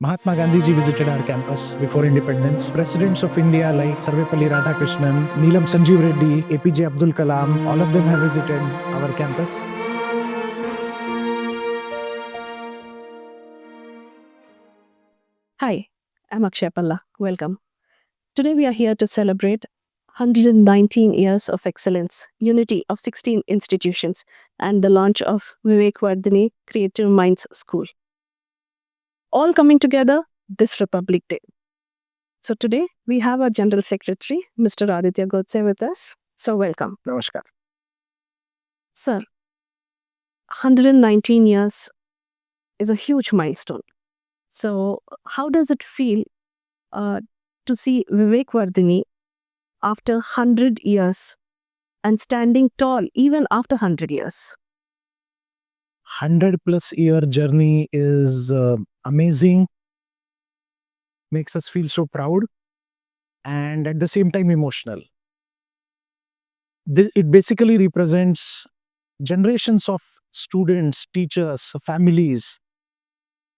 Mahatma Gandhi ji visited our campus before independence. Presidents of India like Sarvepalli Radhakrishnan, Neelam Sanjeev Reddy, APJ Abdul Kalam, all of them have visited our campus. Hi, I'm Akshay Palla. Welcome. Today we are here to celebrate 119 years of excellence, unity of 16 institutions, and the launch of Vivek Vardhani Creative Minds School. All coming together this Republic Day. So today we have our General Secretary, Mr. Aditya Godse, with us. So welcome. Namaskar. Sir, 119 years is a huge milestone. So how does it feel to see Vivek Vardhani after 100 years and standing tall even after 100 years? 100+ year journey is amazing, makes us feel so proud, and at the same time emotional. It basically represents generations of students, teachers, families,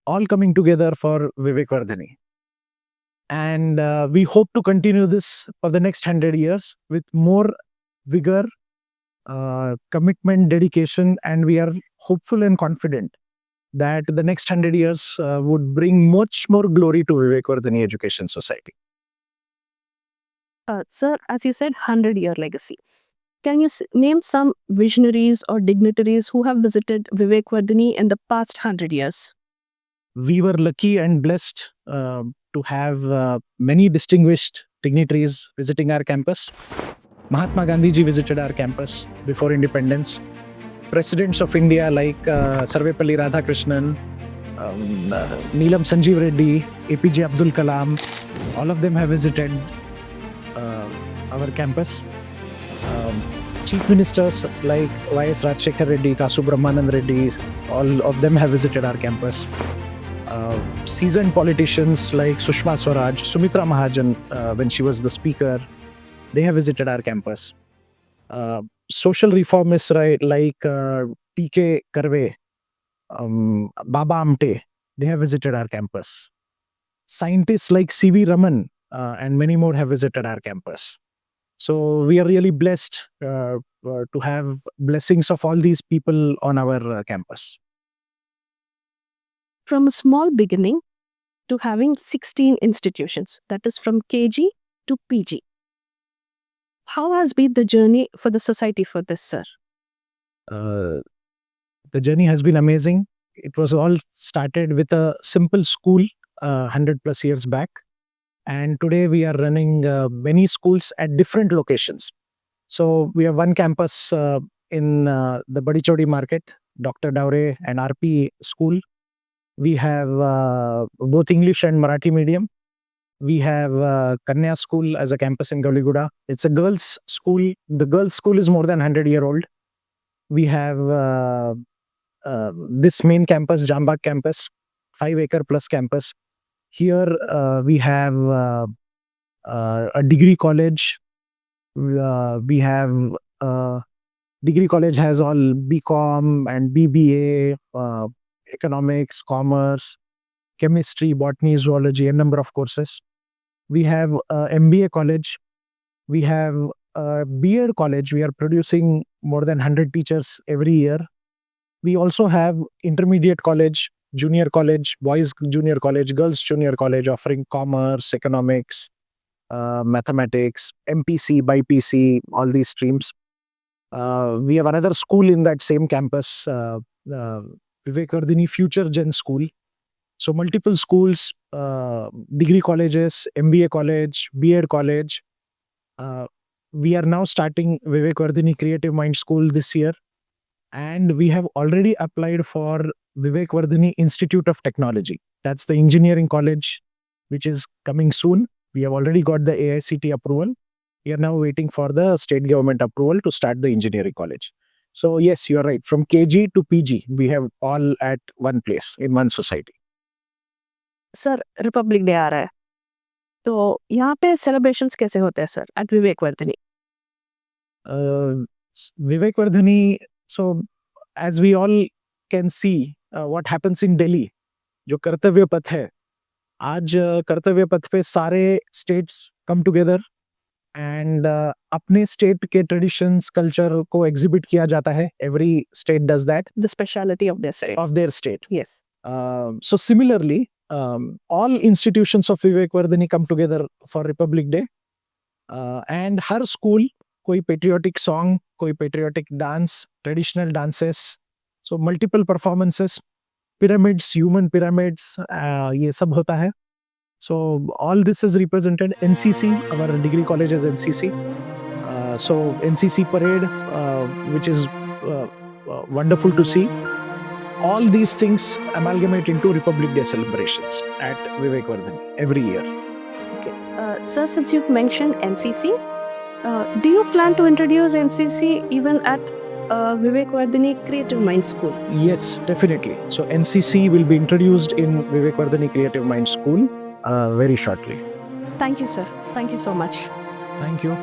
all coming together for Vivek Vardhani. And we hope to continue this for the next 100 years with more vigor, commitment, dedication, and we are hopeful and confident that the next 100 years would bring much more glory to Vivek Vardhani Education Society. Sir, as you said, 100-year legacy. Can you name some visionaries or dignitaries who have visited Vivek Vardhani in the past 100 years? We were lucky and blessed to have many distinguished dignitaries visiting our campus. Mahatma Gandhi ji visited our campus before independence. Presidents of India like Sarvepalli Radhakrishnan, Neelam Sanjeev Reddy, APJ Abdul Kalam, all of them have visited our campus. Chief ministers like Y.S. Rajshekhar Reddy, Kasu Brahmanand Reddy, all of them have visited our campus. Seasoned politicians like Sushma Swaraj, Sumitra Mahajan, when she was the speaker, they have visited our campus. Social reformists like P.K. Karve, Baba Amte, they have visited our campus. Scientists like C.V. Raman and many more have visited our campus. So we are really blessed to have blessings of all these people on our campus. From a small beginning to having 16 institutions, that is from KG to PG. How has been the journey for the society for this, sir? The journey has been amazing. It was all started with a simple school 100+ years back. And today we are running many schools at different locations. So we have one campus in the Badichodi market, Dr. Daure and RP school. We have both English and Marathi medium. We have Kanya school as a campus in Gawliguda. It's a girls' school. The girls' school is more than 100-year-old. We have this main campus, Jambag campus, 5-acre plus campus. Here we have a degree college. We have degree college has all BCom and BBA, economics, commerce, chemistry, botany, zoology, a number of courses. We have MBA college. We have B.Ed college. We are producing more than 100 teachers every year. We also have intermediate college, junior college, boys junior college, girls junior college, offering commerce, economics, mathematics, MPC, BIPC, all these streams. We have another school in that same campus, Vivek Vardhani Future Gen School. So multiple schools, degree colleges, MBA college, B.Ed college. We are now starting Vivek Vardhani Creative Mind School this year. And we have already applied for Vivek Vardhani Institute of Technology. That's the engineering college, which is coming soon. We have already got the AICT approval. We are now waiting for the state government approval to start the engineering college. So yes, you are right. From KG to PG, we have all at one place in one society. Sir, Republic Day आ रहा है, तो यहाँ पे celebrations कैसे होते हैं sir at Vivek Vardhani? Vivek Vardhani, so as we all can see what happens in Delhi, जो कर्तव्य पथ है, आज कर्तव्य पथ पे सारे स्टेट्स कम टुगेदर एंड अपने स्टेट के ट्रेडिशंस कल्चर को एग्जिबिट किया जाता है. Every state does that The speciality of their state. Of their state. Yes. So similarly, all institutions of Vivek Vardhani come together for Republic Day. And her school कोई patriotic song, कोई patriotic dance, traditional dances, so multiple performances, pyramids, human pyramids, ये सब होता है. So all this is represented. NCC, our degree college is NCC. So NCC parade, which is wonderful to see. All these things amalgamate into Republic Day celebrations at Vivek Vardhani every year. Sir, since you've mentioned NCC, do you plan to introduce NCC even at Vivek Vardhani Creative Mind School? Yes, definitely. So NCC will be introduced in Vivek Vardhani Creative Mind School very shortly. Thank you, sir. Thank you so much. Thank you.